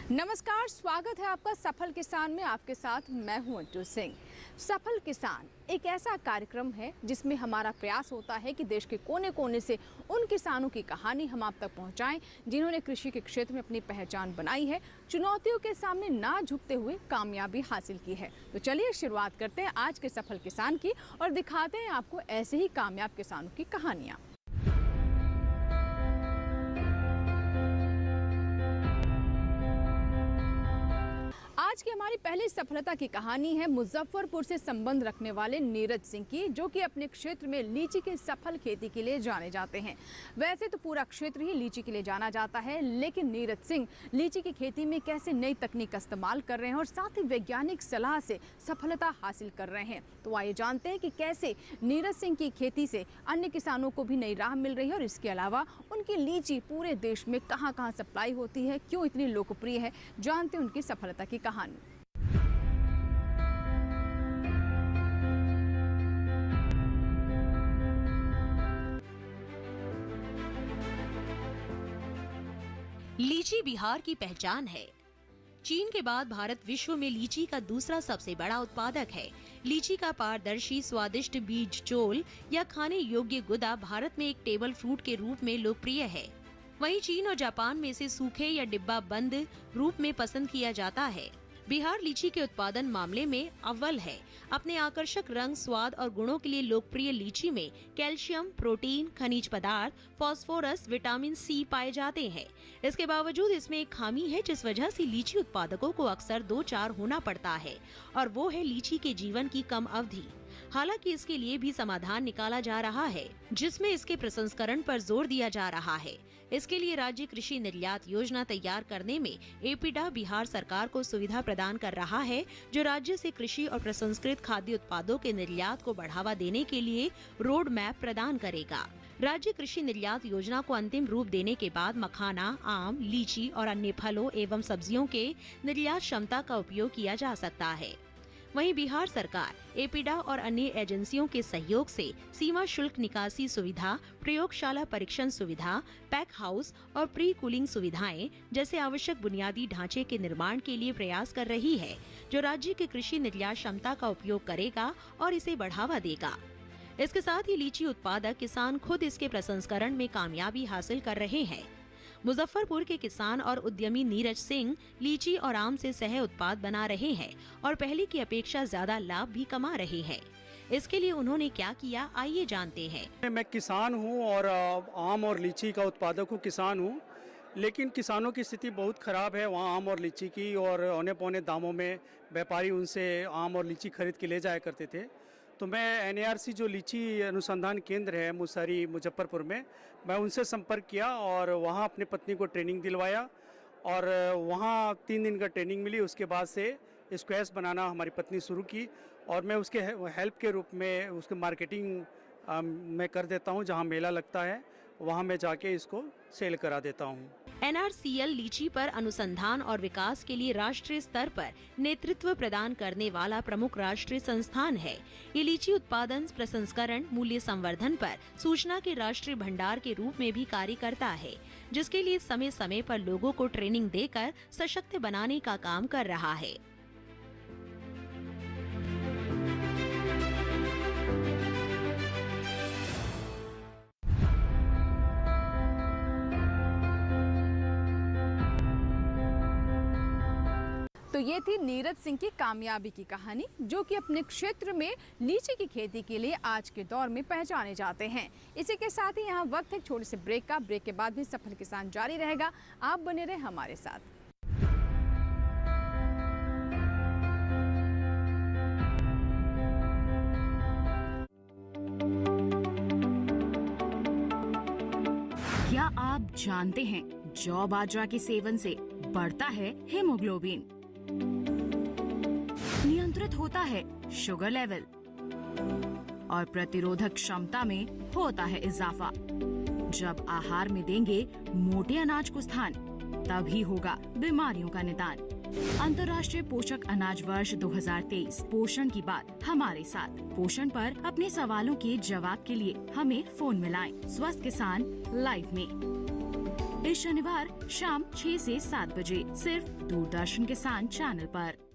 नमस्कार, स्वागत है आपका सफल किसान में। आपके साथ मैं हूं अंटू सिंह। सफल किसान एक ऐसा कार्यक्रम है जिसमें हमारा प्रयास होता है कि देश के कोने कोने से उन किसानों की कहानी हम आप तक पहुंचाएं जिन्होंने कृषि के क्षेत्र में अपनी पहचान बनाई है, चुनौतियों के सामने ना झुकते हुए कामयाबी हासिल की है। तो चलिए शुरुआत करते हैं आज के सफल किसान की और दिखाते हैं आपको ऐसे ही कामयाब किसानों की कहानियां। आज की हमारी पहली सफलता की कहानी है मुजफ्फरपुर से संबंध रखने वाले नीरज सिंह की, जो कि अपने क्षेत्र में लीची की सफल खेती के लिए जाने जाते हैं। वैसे तो पूरा क्षेत्र ही लीची के लिए जाना जाता है, लेकिन नीरज सिंह लीची की खेती में कैसे नई तकनीक का इस्तेमाल कर रहे हैं और साथ ही वैज्ञानिक सलाह से सफलता हासिल कर रहे हैं। तो आइए जानते हैं कि कैसे नीरज सिंह की खेती से अन्य किसानों को भी नई राह मिल रही है और इसके अलावा उनकी लीची पूरे देश में कहां कहां सप्लाई होती है, क्यों इतनी लोकप्रिय है। जानते हैं उनकी सफलता की कहानी। लीची बिहार की पहचान है। चीन के बाद भारत विश्व में लीची का दूसरा सबसे बड़ा उत्पादक है। लीची का पारदर्शी स्वादिष्ट बीज चोल या खाने योग्य गुदा भारत में एक टेबल फ्रूट के रूप में लोकप्रिय है। वहीं चीन और जापान में इसे सूखे या डिब्बा बंद रूप में पसंद किया जाता है। बिहार लीची के उत्पादन मामले में अव्वल है। अपने आकर्षक रंग, स्वाद और गुणों के लिए लोकप्रिय लीची में कैल्शियम, प्रोटीन, खनिज पदार्थ, फास्फोरस, विटामिन सी पाए जाते हैं। इसके बावजूद इसमें एक खामी है जिस वजह से लीची उत्पादकों को अक्सर 2-4 होना पड़ता है, और वो है लीची के जीवन की कम अवधि। हालांकि इसके लिए भी समाधान निकाला जा रहा है, जिसमें इसके प्रसंस्करण पर जोर दिया जा रहा है। इसके लिए राज्य कृषि निर्यात योजना तैयार करने में एपीडा बिहार सरकार को सुविधा प्रदान कर रहा है, जो राज्य से कृषि और प्रसंस्कृत खाद्य उत्पादों के निर्यात को बढ़ावा देने के लिए रोड मैप प्रदान करेगा। राज्य कृषि निर्यात योजना को अंतिम रूप देने के बाद मखाना, आम, लीची और अन्य फलों एवं सब्जियों के निर्यात क्षमता का उपयोग किया जा सकता है। वहीं बिहार सरकार एपीडा और अन्य एजेंसियों के सहयोग से सीमा शुल्क निकासी सुविधा, प्रयोगशाला परीक्षण सुविधा, पैक हाउस और प्री कूलिंग सुविधाएं जैसे आवश्यक बुनियादी ढांचे के निर्माण के लिए प्रयास कर रही है, जो राज्य की कृषि निर्यात क्षमता का उपयोग करेगा और इसे बढ़ावा देगा। इसके साथ ही लीची उत्पादक किसान खुद इसके प्रसंस्करण में कामयाबी हासिल कर रहे हैं। मुजफ्फरपुर के किसान और उद्यमी नीरज सिंह लीची और आम से सह उत्पाद बना रहे हैं और पहले की अपेक्षा ज्यादा लाभ भी कमा रहे हैं। इसके लिए उन्होंने क्या किया, आइए जानते हैं। मैं किसान हूं और आम और लीची का उत्पादक हूं, किसान हूं, लेकिन किसानों की स्थिति बहुत खराब है वहाँ आम और लीची की, और औने पौने दामों में व्यापारी उनसे आम और लीची खरीद के ले जाया करते थे। तो मैं NARC जो लीची अनुसंधान केंद्र है मुसहरी मुजफ्फरपुर में, मैं उनसे संपर्क किया और वहाँ अपनी पत्नी को ट्रेनिंग दिलवाया, और वहाँ 3 दिन का ट्रेनिंग मिली। उसके बाद से स्क्वैश बनाना हमारी पत्नी शुरू की, और मैं उसके हेल्प के रूप में उसके मार्केटिंग मैं कर देता हूँ। जहाँ मेला लगता है वहाँ मैं जाके इसको सेल करा देता हूँ। NRCL लीची पर अनुसंधान और विकास के लिए राष्ट्रीय स्तर पर नेतृत्व प्रदान करने वाला प्रमुख राष्ट्रीय संस्थान है। ये लीची उत्पादन, प्रसंस्करण, मूल्य संवर्धन पर सूचना के राष्ट्रीय भंडार के रूप में भी कार्य करता है, जिसके लिए समय समय पर लोगों को ट्रेनिंग देकर सशक्त बनाने का काम कर रहा है। तो ये थी नीरज सिंह की कामयाबी की कहानी, जो कि अपने क्षेत्र में लीची की खेती के लिए आज के दौर में पहचाने जाते हैं। इसी के साथ ही यहाँ वक्त है छोटे से ब्रेक का। ब्रेक के बाद भी सफल किसान जारी रहेगा। आप बने रहे हमारे साथ। क्या आप जानते हैं जौ बाजरा के सेवन से बढ़ता है हीमोग्लोबिन, नियंत्रित होता है शुगर लेवल और प्रतिरोधक क्षमता में होता है इजाफा। जब आहार में देंगे मोटे अनाज को स्थान, तभी होगा बीमारियों का निदान। अंतर्राष्ट्रीय पोषक अनाज वर्ष 2023 पोषण की बात हमारे साथ। पोषण पर अपने सवालों के जवाब के लिए हमें फोन मिलाएं। स्वस्थ किसान लाइव में इस शनिवार शाम 6 से 7 बजे सिर्फ दूरदर्शन किसान चैनल पर।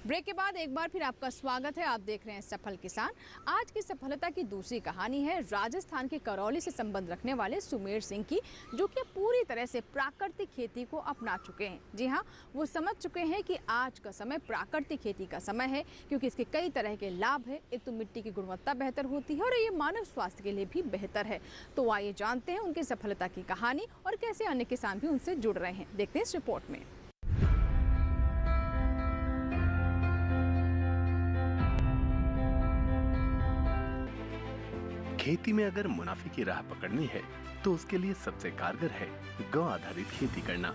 ब्रेक के बाद एक बार फिर आपका स्वागत है। आप देख रहे हैं सफल किसान। आज की सफलता की दूसरी कहानी है राजस्थान के करौली से संबंध रखने वाले सुमेर सिंह की, जो कि पूरी तरह से प्राकृतिक खेती को अपना चुके हैं। जी हाँ, वो समझ चुके हैं कि आज का समय प्राकृतिक खेती का समय है, क्योंकि इसके कई तरह के लाभ है। एक तो मिट्टी की गुणवत्ता बेहतर होती है और ये मानव स्वास्थ्य के लिए भी बेहतर है। तो आइए जानते हैं उनकी सफलता की कहानी और कैसे अन्य किसान भी उनसे जुड़ रहे हैं। देखते हैं इस रिपोर्ट में। खेती में अगर मुनाफे की राह पकड़नी है तो उसके लिए सबसे कारगर है गौ आधारित खेती करना।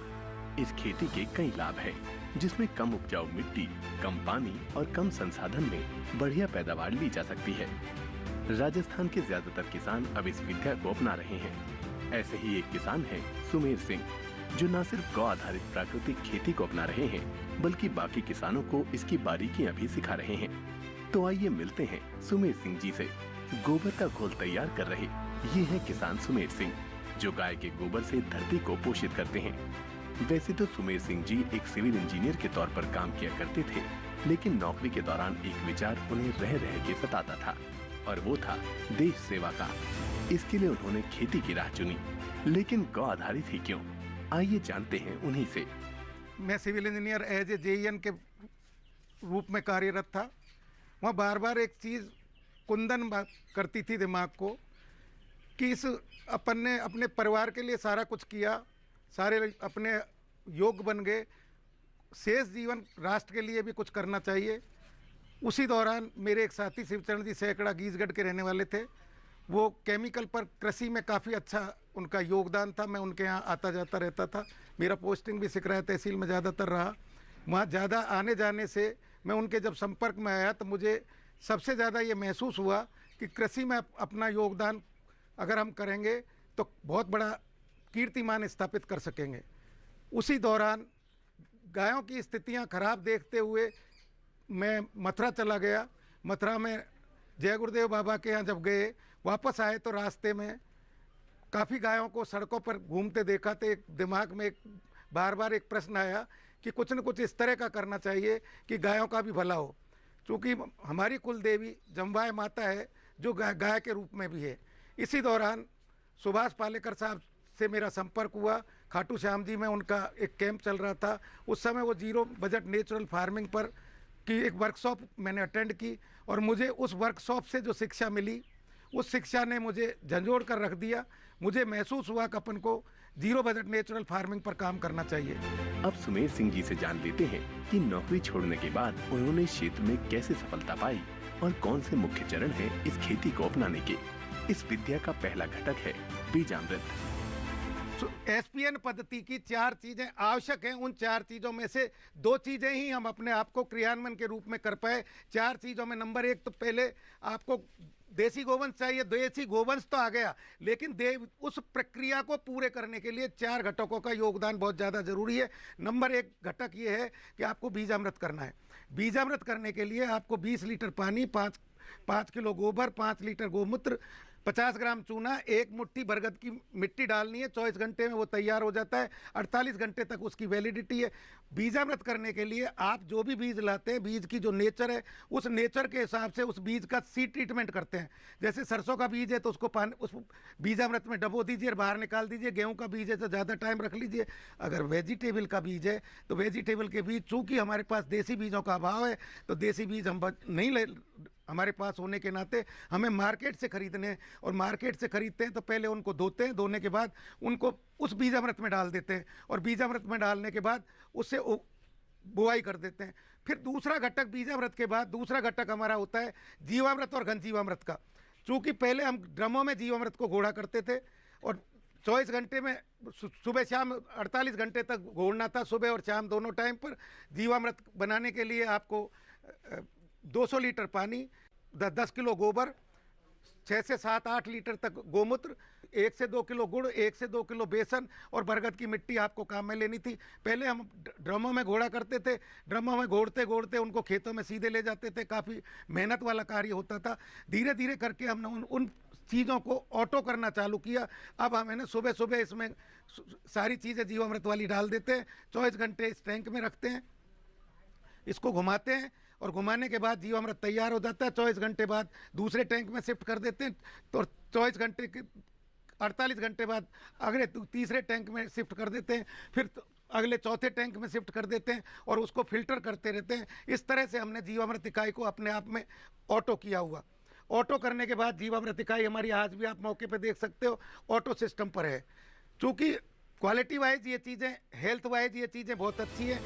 इस खेती के कई लाभ हैं, जिसमें कम उपजाऊ मिट्टी, कम पानी और कम संसाधन में बढ़िया पैदावार ली जा सकती है। राजस्थान के ज्यादातर किसान अब इस विद्या को अपना रहे हैं। ऐसे ही एक किसान है सुमेर सिंह, जो न सिर्फ गौ आधारित प्राकृतिक खेती को अपना रहे हैं, बल्कि बाकी किसानों को इसकी बारीकियां भी सिखा रहे हैं। तो आइए मिलते हैं सुमेर सिंह जी से। गोबर का घोल तैयार कर रहे ये हैं किसान सुमेर सिंह, जो गाय के गोबर से धरती को पोषित करते हैं। वैसे तो सुमेर सिंह जी एक सिविल इंजीनियर के तौर पर काम किया करते थे, लेकिन नौकरी के दौरान एक विचार उन्हें रह के सताता था, और वो था देश सेवा का। इसके लिए उन्होंने खेती की राह चुनी, लेकिन गौ आधारित ही क्यों? आइए जानते हैं उन्हीं से। मैं civil engineer as a JEN के रूप में कार्यरत था। वहाँ बार बार एक चीज़ कुंदन करती थी दिमाग को कि इस अपन ने अपने परिवार के लिए सारा कुछ किया, सारे अपने योग्य बन गए, शेष जीवन राष्ट्र के लिए भी कुछ करना चाहिए। उसी दौरान मेरे एक साथी शिवचरण जी सैकड़ा गीजगढ़ के रहने वाले थे। वो केमिकल पर कृषि में काफ़ी अच्छा उनका योगदान था। मैं उनके यहाँ आता जाता रहता था। मेरा पोस्टिंग भी सिकराय तहसील में ज़्यादातर रहा। वहाँ ज़्यादा आने जाने से मैं उनके जब संपर्क में आया तो मुझे सबसे ज़्यादा ये महसूस हुआ कि कृषि में अपना योगदान अगर हम करेंगे तो बहुत बड़ा कीर्तिमान स्थापित कर सकेंगे। उसी दौरान गायों की स्थितियां खराब देखते हुए मैं मथुरा चला गया। मथुरा में जय गुरुदेव बाबा के यहाँ जब गए, वापस आए तो रास्ते में काफ़ी गायों को सड़कों पर घूमते देखा तो एक दिमाग में बार बार एक प्रश्न आया कि कुछ न कुछ इस तरह का करना चाहिए कि गायों का भी भला हो। चूँकि हमारी कुल देवी जम्बाई माता है, जो गाय के रूप में भी है। इसी दौरान सुभाष पालेकर साहब से मेरा संपर्क हुआ। खाटू श्याम जी में उनका एक कैंप चल रहा था। उस समय वो जीरो बजट नेचुरल फार्मिंग पर की एक वर्कशॉप मैंने अटेंड की, और मुझे उस वर्कशॉप से जो शिक्षा मिली, उस शिक्षा ने मुझे झंझोड़ कर रख दिया। मुझे महसूस हुआ कि अपन को जीरो बजट नेचुरल फार्मिंग पर काम करना चाहिए। अब सुमेर सिंह जी से जान लेते हैं कि नौकरी छोड़ने के बाद उन्होंने क्षेत्र में कैसे सफलता पाई और कौन से मुख्य चरण हैं इस खेती को अपनाने के। इस विद्या का पहला घटक है बीजामृत। SPN पद्धति की 4 चीजें आवश्यक हैं। उन 4 चीजों में से 2 चीजें ही हम अपने आप को क्रियान्वयन के रूप में कर पाए। 4 चीजों में नंबर 1 तो पहले आपको देसी गोवंश चाहिए। देसी गोवंश तो आ गया, लेकिन उस प्रक्रिया को पूरे करने के लिए 4 घटकों का योगदान बहुत ज़्यादा जरूरी है। नंबर 1 घटक ये है कि आपको बीजामृत करना है। बीजामृत करने के लिए आपको 20 लीटर पानी, 5 किलो गोबर, 5 लीटर गोमूत्र, 50 ग्राम चूना, 1 मुट्ठी बरगद की मिट्टी डालनी है। 24 घंटे में वो तैयार हो जाता है। 48 घंटे तक उसकी वैलिडिटी है। बीजामृत करने के लिए आप जो भी बीज लाते हैं, बीज की जो नेचर है, उस नेचर के हिसाब से उस बीज का सीड ट्रीटमेंट करते हैं। जैसे सरसों का बीज है तो उसको उस बीजामृत में डबो दीजिए और बाहर निकाल दीजिए। गेहूं का बीज है तो ज़्यादा टाइम रख लीजिए। अगर वेजिटेबल का बीज है तो वेजिटेबल के बीज, चूँकि हमारे पास देसी बीजों का अभाव है तो देसी बीज हम नहीं हमारे पास होने के नाते हमें मार्केट से खरीदने हैं, और मार्केट से खरीदते हैं तो पहले उनको धोते हैं। धोने के बाद उनको उस बीजामृत में डाल देते हैं, और बीजामृत में डालने के बाद उससे बुआई कर देते हैं। फिर दूसरा घटक, बीजामृत के बाद दूसरा घटक हमारा होता है जीवामृत और घन जीवामृत का। चूँकि पहले हम ड्रमों में जीवामृत को घोड़ा करते थे, और 24 घंटे में सुबह शाम 48 घंटे तक घोड़ना था, सुबह और शाम दोनों टाइम पर। जीवामृत बनाने के लिए आपको 200 लीटर पानी, 10 किलो गोबर, 6 से 7-8 लीटर तक गोमूत्र, 1 से 2 किलो गुड़, 1 से 2 किलो बेसन और बरगद की मिट्टी आपको काम में लेनी थी। पहले हम ड्रमों में घोड़ा करते थे, ड्रमों में घोड़ते घोड़ते उनको खेतों में सीधे ले जाते थे, काफ़ी मेहनत वाला कार्य होता था। धीरे धीरे करके हमने उन चीज़ों को ऑटो करना चालू किया। अब हम है ना सुबह सुबह इसमें सारी चीज़ें जीवामृत वाली डाल देते हैं, 24 घंटे इस टैंक में रखते हैं, इसको घुमाते हैं और घुमाने के बाद जीवामृत तैयार हो जाता है। 24 घंटे बाद दूसरे टैंक में शिफ्ट कर देते हैं, तो 24 घंटे के 48 घंटे बाद अगले तीसरे टैंक में शिफ्ट कर देते हैं, फिर अगले चौथे टैंक में शिफ्ट कर देते हैं और उसको फिल्टर करते रहते हैं। इस तरह से हमने जीवामृत इकाई को अपने आप में ऑटो किया हुआ। ऑटो करने के बाद जीवामृत इकाई हमारी आज भी आप मौके पे देख सकते हो ऑटो सिस्टम पर है। चूँकि क्वालिटी वाइज ये चीज़ें, हेल्थ वाइज ये चीज़ें बहुत अच्छी हैं।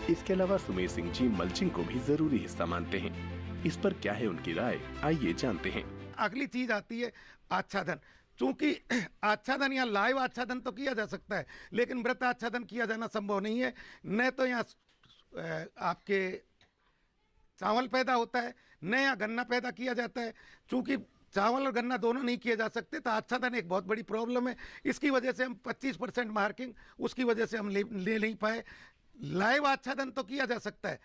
इसके अलावा सुमेर सिंह जी मल्चिंग को भी जरूरी हिस्सा मानते हैं। इस पर क्या है उनकी राय, आइए जानते हैं। अगली चीज आती है आच्छादन। चूंकि आच्छादन या लाइव आच्छादन तो किया जा सकता है, लेकिन मृत आच्छादन किया जाना संभव नहीं है। न तो यहाँ आपके चावल पैदा होता है, न यहाँ गन्ना पैदा किया जाता है। चूंकि चावल और गन्ना दोनों नहीं किए जा सकते, तो आच्छादन एक बहुत बड़ी प्रॉब्लम है। इसकी वजह से हम 25% मार्किंग उसकी वजह से हम ले नहीं पाए। लाइव आच्छादन तो किया जा सकता है।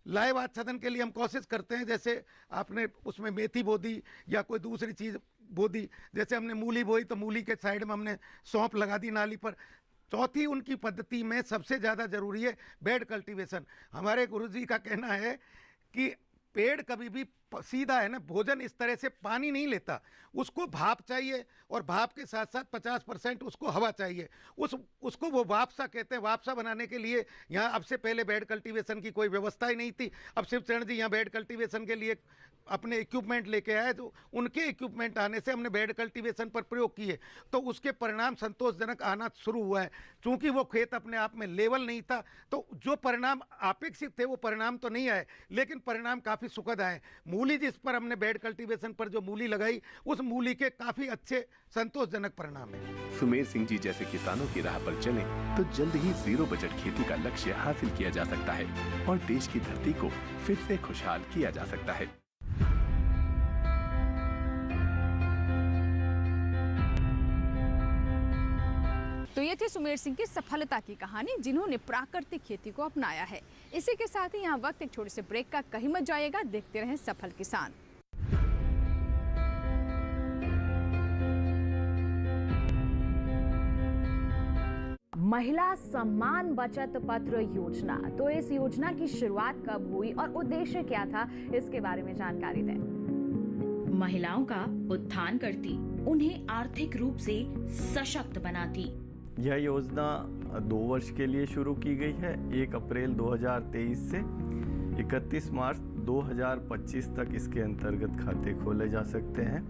लाइव आच्छादन के लिए हम कोशिश करते हैं, जैसे आपने उसमें मेथी बो दी या कोई दूसरी चीज़ बो दी, जैसे हमने मूली बोई तो मूली के साइड में हमने सौंफ लगा दी नाली पर। चौथी उनकी पद्धति में सबसे ज़्यादा ज़रूरी है बेड कल्टीवेशन। हमारे गुरुजी का कहना है कि पेड़ कभी भी सीधा है ना भोजन इस तरह से पानी नहीं लेता, उसको भाप चाहिए और भाप के साथ साथ 50% उसको हवा चाहिए। उसको वो वापसा कहते हैं। वापसा बनाने के लिए यहाँ अब से पहले बेड कल्टीवेशन की कोई व्यवस्था ही नहीं थी। अब शिवचरण जी यहाँ बेड कल्टीवेशन के लिए अपने इक्विपमेंट लेके आए, तो उनके इक्विपमेंट आने से हमने बेड कल्टीवेशन पर प्रयोग किए, तो उसके परिणाम संतोषजनक आना शुरू हुआ है। चूँकि वो खेत अपने आप में लेवल नहीं था, तो जो परिणाम अपेक्षित थे वो परिणाम तो नहीं आए, लेकिन परिणाम काफ़ी सुखद आए। मूली जिस पर हमने बेड कल्टीवेशन पर जो मूली लगाई, उस मूली के काफ़ी अच्छे संतोषजनक परिणाम है। सुमेर सिंह जी जैसे किसानों की राह पर चलें तो जल्द ही जीरो बजट खेती का लक्ष्य हासिल किया जा सकता है और देश की धरती को फिर से खुशहाल किया जा सकता है। तो ये थी सुमेर सिंह की सफलता की कहानी, जिन्होंने प्राकृतिक खेती को अपनाया है। इसी के साथ ही यहाँ वक्त एक छोटे से ब्रेक का, कहीं मत जाइएगा, देखते रहें सफल किसान। महिला सम्मान बचत पत्र योजना, तो इस योजना की शुरुआत कब हुई और उद्देश्य क्या था, इसके बारे में जानकारी दें। महिलाओं का उत्थान करती, उन्हें आर्थिक रूप से सशक्त बनाती। यह योजना 2 वर्ष के लिए शुरू की गई है। 1 अप्रैल 2023 से 31 मार्च 2025 तक इसके अंतर्गत खाते खोले जा सकते हैं।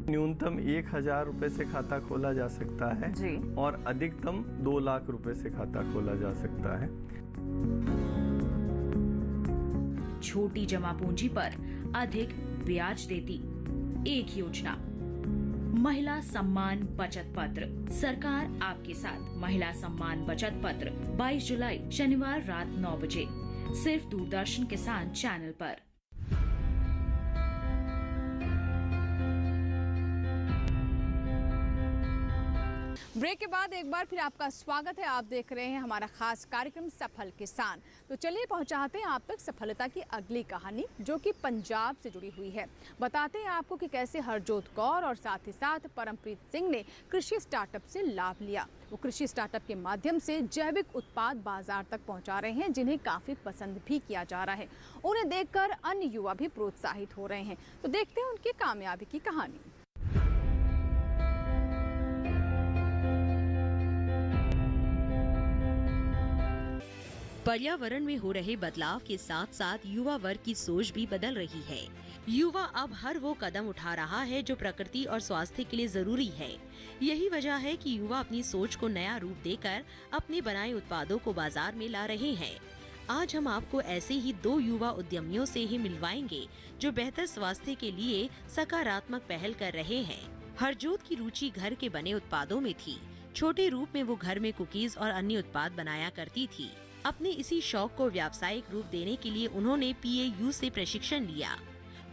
न्यूनतम 1000 रुपए से खाता खोला जा सकता है जी। और अधिकतम 2 लाख रुपए से खाता खोला जा सकता है। छोटी जमा पूंजी पर अधिक ब्याज देती एक योजना, महिला सम्मान बचत पत्र। सरकार आपके साथ महिला सम्मान बचत पत्र 22 जुलाई शनिवार रात 9 बजे, सिर्फ दूरदर्शन किसान चैनल पर। ब्रेक के बाद एक बार फिर आपका स्वागत है। आप देख रहे हैं हमारा खास कार्यक्रम सफल किसान। तो चलिए पहुंचाते हैं आप तक सफलता की अगली कहानी, जो कि पंजाब से जुड़ी हुई है। बताते हैं आपको कि कैसे हरजोत कौर और साथ ही साथ परमप्रीत सिंह ने कृषि स्टार्टअप से लाभ लिया। वो कृषि स्टार्टअप के माध्यम से जैविक उत्पाद बाजार तक पहुंचा रहे हैं, जिन्हें काफ़ी पसंद भी किया जा रहा है। उन्हें देखकर अन्य युवा भी प्रोत्साहित हो रहे हैं। तो देखते हैं उनकी कामयाबी की कहानी। पर्यावरण में हो रहे बदलाव के साथ साथ युवा वर्ग की सोच भी बदल रही है। युवा अब हर वो कदम उठा रहा है जो प्रकृति और स्वास्थ्य के लिए जरूरी है। यही वजह है कि युवा अपनी सोच को नया रूप देकर अपने बनाए उत्पादों को बाजार में ला रहे हैं। आज हम आपको ऐसे ही 2 युवा उद्यमियों से ही मिलवाएंगे जो बेहतर स्वास्थ्य के लिए सकारात्मक पहल कर रहे हैं। हरजोत की रुचि घर के बने उत्पादों में थी। छोटे रूप में वो घर में कुकीज और अन्य उत्पाद बनाया करती थी। अपने इसी शौक को व्यावसायिक रूप देने के लिए उन्होंने PAU से प्रशिक्षण लिया।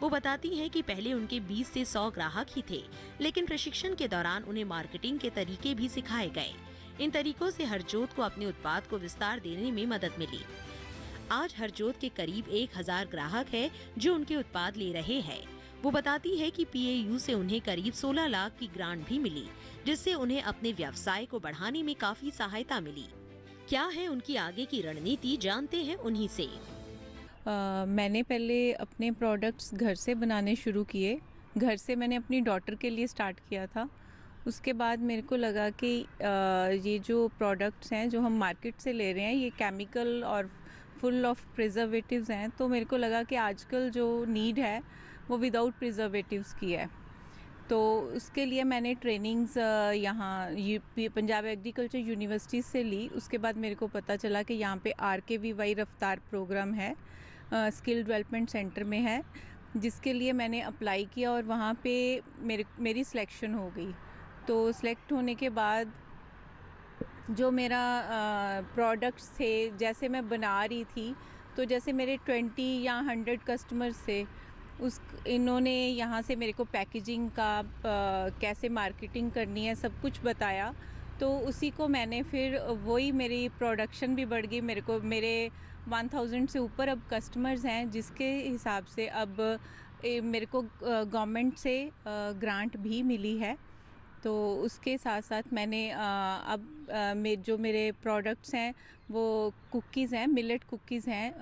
वो बताती हैं कि पहले उनके 20 से 100 ग्राहक ही थे, लेकिन प्रशिक्षण के दौरान उन्हें मार्केटिंग के तरीके भी सिखाए गए। इन तरीकों से हरजोत को अपने उत्पाद को विस्तार देने में मदद मिली। आज हरजोत के करीब 1000 ग्राहक है जो उनके उत्पाद ले रहे हैं। वो बताती है कि PAU से उन्हें करीब 16 लाख की ग्रांट भी मिली, जिससे उन्हें अपने व्यवसाय को बढ़ाने में काफी सहायता मिली। क्या है उनकी आगे की रणनीति, जानते हैं उन्हीं से। मैंने पहले अपने प्रोडक्ट्स घर से बनाने शुरू किए। घर से मैंने अपनी डॉटर के लिए स्टार्ट किया था। उसके बाद मेरे को लगा कि ये जो प्रोडक्ट्स हैं जो हम मार्केट से ले रहे हैं ये केमिकल और फुल ऑफ प्रिजर्वेटिव्स हैं, तो मेरे को लगा कि आजकल जो नीड है वो विदाउट प्रिजर्वेटिव्स की है। तो उसके लिए मैंने ट्रेनिंग्स यहाँ पंजाब एग्रीकल्चर यूनिवर्सिटी से ली। उसके बाद मेरे को पता चला कि यहाँ पे RKVY रफ्तार प्रोग्राम है, स्किल डेवलपमेंट सेंटर में है, जिसके लिए मैंने अप्लाई किया और वहाँ पे मेरी सिलेक्शन हो गई। तो सिलेक्ट होने के बाद जो मेरा प्रोडक्ट्स थे जैसे मैं बना रही थी, तो जैसे मेरे 20 या 100 कस्टमर्स थे, इन्होंने यहाँ से मेरे को पैकेजिंग का कैसे मार्केटिंग करनी है सब कुछ बताया। तो उसी को मैंने फिर वही मेरी प्रोडक्शन भी बढ़ गई। मेरे 1000 से ऊपर अब कस्टमर्स हैं, जिसके हिसाब से अब मेरे को गवर्नमेंट से ग्रांट भी मिली है। तो उसके साथ साथ मैंने अब जो मेरे प्रोडक्ट्स हैं वो कुकीज़ हैं, मिलेट कुकीज़ हैं,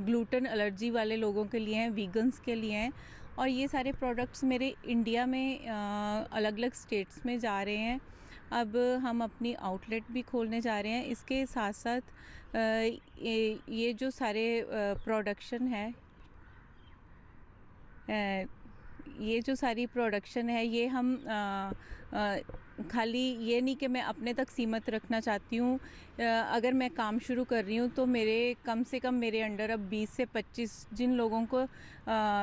ग्लूटेन एलर्जी वाले लोगों के लिए हैं, वीगन्स के लिए हैं। और ये सारे प्रोडक्ट्स मेरे इंडिया में अलग अलग स्टेट्स में जा रहे हैं। अब हम अपनी आउटलेट भी खोलने जा रहे हैं। इसके साथ साथ ये जो सारे प्रोडक्शन है, ये जो सारी प्रोडक्शन है ये हम खाली ये नहीं कि मैं अपने तक सीमित रखना चाहती हूँ। अगर मैं काम शुरू कर रही हूँ तो मेरे कम से कम मेरे अंडर अब 20 से 25 जिन लोगों को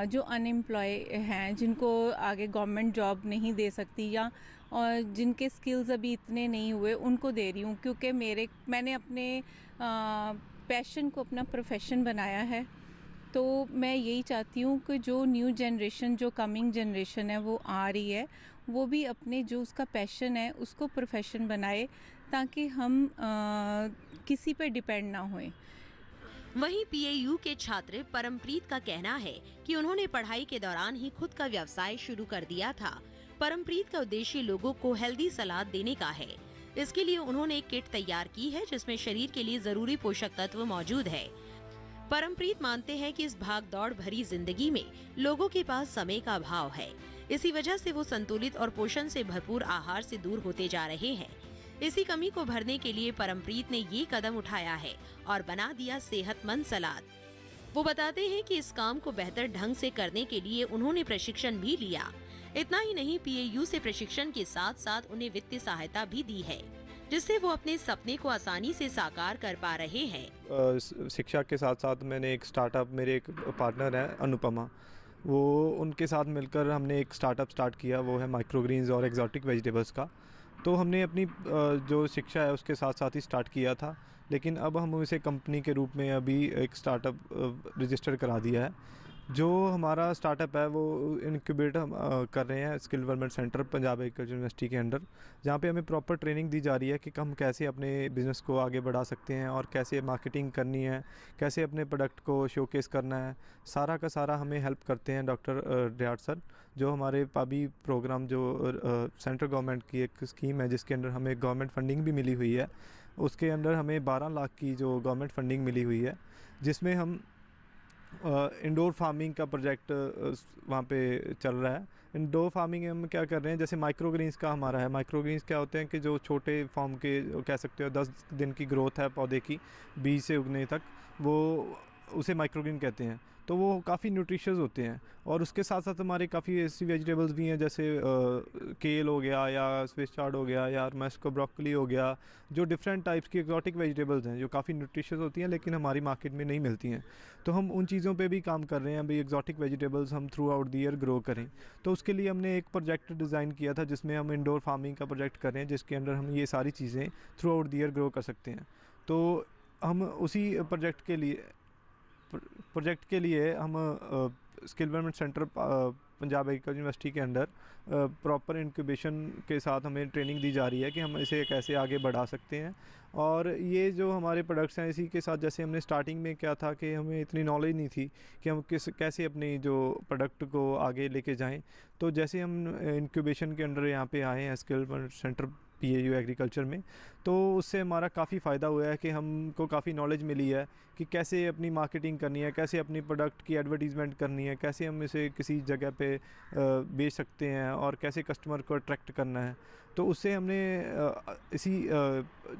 जो अनएम्प्लॉय हैं, जिनको आगे गवर्नमेंट जॉब नहीं दे सकती या और जिनके स्किल्स अभी इतने नहीं हुए, उनको दे रही हूँ। क्योंकि मैंने अपने पैशन को अपना प्रोफेशन बनाया है। तो मैं यही चाहती हूँ कि जो न्यू जनरेशन, जो कमिंग जनरेशन है वो आ रही है, वो भी अपने जो उसका पैशन है उसको प्रोफेशन बनाए, ताकि हम किसी पे डिपेंड ना होएं। वहीं PAU के छात्र परमप्रीत का कहना है कि उन्होंने पढ़ाई के दौरान ही खुद का व्यवसाय शुरू कर दिया था। परमप्रीत का उद्देश्य लोगों को हेल्दी सलाद देने का है। इसके लिए उन्होंने एक किट तैयार की है जिसमें शरीर के लिए जरूरी पोषक तत्व मौजूद है। परमप्रीत मानते हैं कि इस भाग दौड़ भरी जिंदगी में लोगों के पास समय का अभाव है। इसी वजह से वो संतुलित और पोषण से भरपूर आहार से दूर होते जा रहे हैं। इसी कमी को भरने के लिए परमप्रीत ने ये कदम उठाया है और बना दिया सेहतमंद सलाद। वो बताते हैं कि इस काम को बेहतर ढंग से करने के लिए उन्होंने प्रशिक्षण भी लिया। इतना ही नहीं, PAU से प्रशिक्षण के साथ साथ उन्हें वित्तीय सहायता भी दी है, जिससे वो अपने सपने को आसानी से साकार कर पा रहे हैं। शिक्षा के साथ साथ मैंने एक स्टार्टअप, मेरे एक पार्टनर है अनुपमा, वो उनके साथ मिलकर हमने एक स्टार्टअप स्टार्ट किया, वो है माइक्रोग्रीन्स और एग्जॉटिक वेजिटेबल्स का। तो हमने अपनी जो शिक्षा है उसके साथ साथ ही स्टार्ट किया था, लेकिन अब हम इसे कंपनी के रूप में अभी एक स्टार्टअप रजिस्टर करा दिया है। जो हमारा स्टार्टअप है वो इनक्यूबेट हम कर रहे हैं skill development centre Punjab agriculture university के अंडर, जहाँ पे हमें प्रॉपर ट्रेनिंग दी जा रही है कि हम कैसे अपने बिज़नेस को आगे बढ़ा सकते हैं और कैसे मार्केटिंग करनी है, कैसे अपने प्रोडक्ट को शोकेस करना है। सारा का सारा हमें हेल्प करते हैं डॉक्टर रियाड सर, जो हमारे पाबी प्रोग्राम जो सेंट्रल गवर्नमेंट की एक स्कीम है जिसके अंडर हमें गवर्नमेंट फंडिंग भी मिली हुई है। उसके अंडर हमें 12 लाख की जो गवर्नमेंट फंडिंग मिली हुई है, जिसमें हम इंडोर फार्मिंग का प्रोजेक्ट वहाँ पे चल रहा है। इंडोर फार्मिंग हम क्या कर रहे हैं, जैसे माइक्रोग्रीन्स का हमारा है। माइक्रोग्रीन्स क्या होते हैं कि जो छोटे फॉर्म के कह सकते हो 10 दिन की ग्रोथ है पौधे की, बीज से उगने तक, वो उसे माइक्रोग्रीन कहते हैं। तो वो काफ़ी न्यूट्रिशियस होते हैं। और उसके साथ साथ हमारे काफ़ी ऐसी वेजिटेबल्स भी हैं, जैसे केल हो गया या स्विस चार्ड हो गया या मस्को ब्रोकली हो गया, जो डिफरेंट टाइप्स की एक्जॉटिक वेजिटेबल्स हैं जो काफ़ी न्यूट्रिशियस होती हैं लेकिन हमारी मार्केट में नहीं मिलती हैं। तो हम उन चीज़ों पे भी काम कर रहे हैं, भाई एक्जॉटिक वेजिटेबल्स हम through out the year grow करें। तो उसके लिए हमने एक प्रोजेक्ट डिज़ाइन किया था जिसमें हम इंडोर फार्मिंग का प्रोजेक्ट कर रहे हैं, जिसके अंदर हम ये सारी चीज़ें through out the year grow कर सकते हैं। तो हम उसी प्रोजेक्ट के लिए प्रोजेक्ट के लिए हम skill development centre Punjab agriculture university के अंडर प्रॉपर इंक्यूबेशन के साथ हमें ट्रेनिंग दी जा रही है कि हम इसे कैसे आगे बढ़ा सकते हैं। और ये जो हमारे प्रोडक्ट्स हैं, इसी के साथ जैसे हमने स्टार्टिंग में क्या था कि हमें इतनी नॉलेज नहीं थी कि हम कैसे अपनी जो प्रोडक्ट को आगे लेके जाएं। तो जैसे हम इंक्यूबेशन के अंडर यहाँ पे आए हैं skill development centre PAU agriculture में, तो उससे हमारा काफ़ी फ़ायदा हुआ है कि हमको काफ़ी नॉलेज मिली है कि कैसे अपनी मार्केटिंग करनी है, कैसे अपनी प्रोडक्ट की एडवर्टीज़मेंट करनी है, कैसे हम इसे किसी जगह पे बेच सकते हैं और कैसे कस्टमर को अट्रैक्ट करना है। तो उससे हमने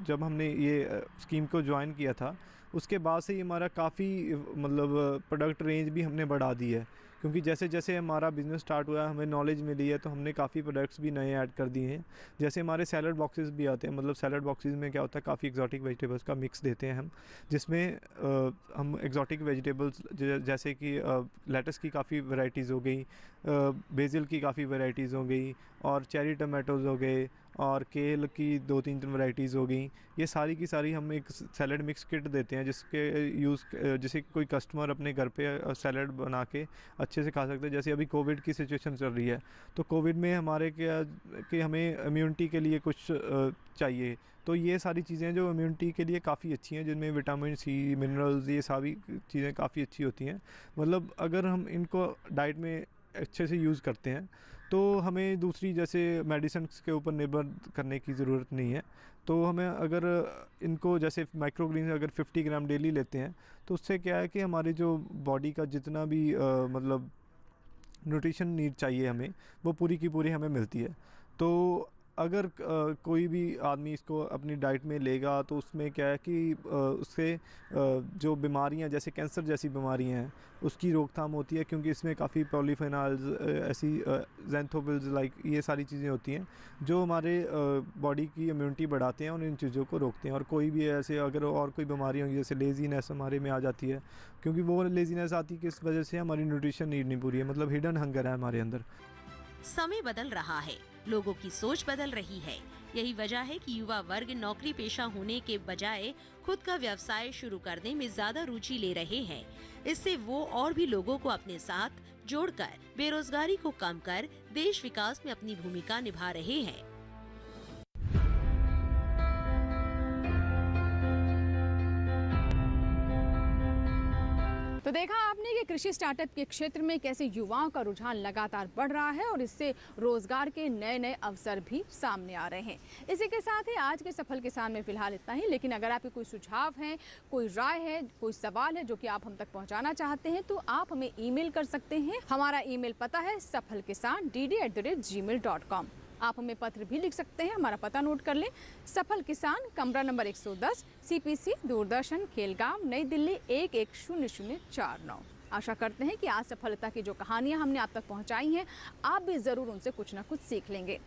जब हमने ये स्कीम को ज्वाइन किया था, उसके बाद से ही हमारा काफ़ी मतलब प्रोडक्ट रेंज भी हमने बढ़ा दी है, क्योंकि जैसे जैसे हमारा बिज़नेस स्टार्ट हुआ है हमें नॉलेज मिली है, तो हमने काफ़ी प्रोडक्ट्स भी नए ऐड कर दिए हैं। जैसे हमारे सैलड बॉक्सेस भी आते हैं, मतलब सैलड बॉक्सेस में क्या होता है, काफ़ी एक्जॉटिक वेजिटेबल्स का मिक्स देते हैं हम, जिसमें हम एक्जॉटिक वेजिटेबल्स जैसे कि लेटस की काफ़ी वैरायटीज़ हो गई, बेसिल की काफ़ी वैरायटीज़ हो गई, और चेरी टमाटोज़ हो गए, और केल की 2-3 वैरायटीज़ हो गई। ये सारी की सारी हम एक सैलड मिक्स किट देते हैं जिसे कोई कस्टमर अपने घर पे सैलड बना के अच्छे से खा सकते हैं। जैसे अभी कोविड की सिचुएशन चल रही है, तो कोविड में हमारे कि हमें इम्यूनिटी के लिए कुछ चाहिए, तो ये सारी चीज़ें जो इम्यूनिटी के लिए काफ़ी अच्छी हैं, जिनमें विटामिन C, मिनरल्स, ये सारी चीज़ें काफ़ी अच्छी होती हैं। मतलब अगर हम इनको डाइट में अच्छे से यूज़ करते हैं तो हमें दूसरी जैसे मेडिसिन के ऊपर निर्भर करने की ज़रूरत नहीं है। तो हमें अगर इनको जैसे माइक्रोग्रीन अगर 50 ग्राम डेली लेते हैं, तो उससे क्या है कि हमारी जो बॉडी का जितना भी मतलब न्यूट्रिशन नीड चाहिए हमें, वो पूरी की पूरी हमें मिलती है। तो अगर कोई भी आदमी इसको अपनी डाइट में लेगा, तो उसमें क्या है कि उससे जो बीमारियां जैसे कैंसर जैसी बीमारियां हैं उसकी रोकथाम होती है, क्योंकि इसमें काफ़ी पॉलीफेनॉल्स, ऐसी ज़ैंथोफिल्स लाइक ये सारी चीज़ें होती हैं जो हमारे बॉडी की इम्यूनिटी बढ़ाते हैं और इन चीज़ों को रोकते हैं। और कोई भी ऐसे अगर और कोई बीमारी होगी जैसे लेज़ीनेस हमारे में आ जाती है, क्योंकि वो लेज़ीनेस आती है किस वजह से, हमारी न्यूट्रिशन नीड नहीं पूरी है, मतलब हिडन हंगर है हमारे अंदर। समय बदल रहा है, लोगों की सोच बदल रही है। यही वजह है कि युवा वर्ग नौकरी पेशा होने के बजाय खुद का व्यवसाय शुरू करने में ज्यादा रुचि ले रहे हैं। इससे वो और भी लोगों को अपने साथ जोड़कर बेरोजगारी को कम कर देश विकास में अपनी भूमिका निभा रहे हैं। तो देखा आपने कि कृषि स्टार्टअप के क्षेत्र में कैसे युवाओं का रुझान लगातार बढ़ रहा है और इससे रोजगार के नए नए अवसर भी सामने आ रहे हैं। इसी के साथ ही आज के सफल किसान में फिलहाल इतना ही, लेकिन अगर आपके कोई सुझाव हैं, कोई राय है, कोई सवाल है जो कि आप हम तक पहुंचाना चाहते हैं, तो आप हमें ईमेल कर सकते हैं। हमारा ईमेल पता है safalkisan@gmail.com। आप हमें पत्र भी लिख सकते हैं। हमारा पता नोट कर लें, सफल किसान, कमरा नंबर 110, CPC, दूरदर्शन, खेलगांव, नई दिल्ली 110049। आशा करते हैं कि आज सफलता की जो कहानियां हमने आप तक पहुंचाई हैं, आप भी ज़रूर उनसे कुछ ना कुछ सीख लेंगे।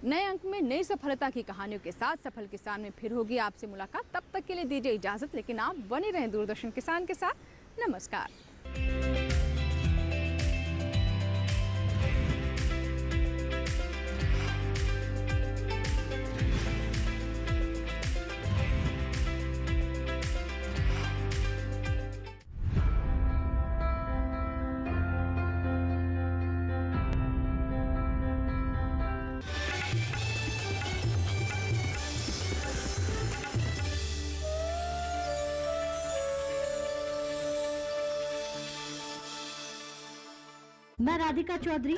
नए अंक में नई सफलता की कहानियों के साथ सफल किसान में फिर होगी आपसे मुलाकात। तब तक के लिए दीजिए इजाज़त, लेकिन आप बने रहें दूरदर्शन किसान के साथ। नमस्कार। मैं राधिका चौधरी